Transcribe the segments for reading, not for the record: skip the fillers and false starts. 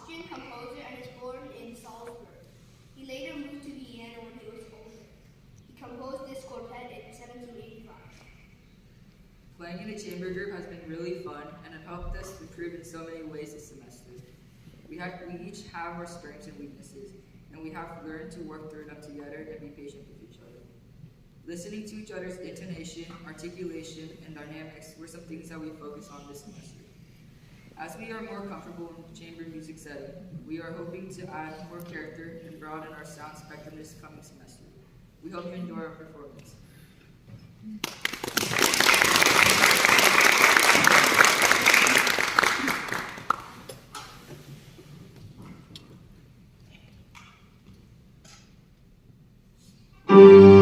Austrian composer and was born in Salzburg. He later moved to Vienna when he was older. He composed this quartet in 1785. Playing in a chamber group has been really fun and have helped us improve in so many ways this semester. We each have our strengths and weaknesses, and we have learned to work through them together and be patient with each other. Listening to each other's intonation, articulation, and dynamics were some things that we focused on this semester. As we are more comfortable in the chamber music setting, we are hoping to add more character and broaden our sound spectrum this coming semester. We hope you enjoy our performance. Thank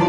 you.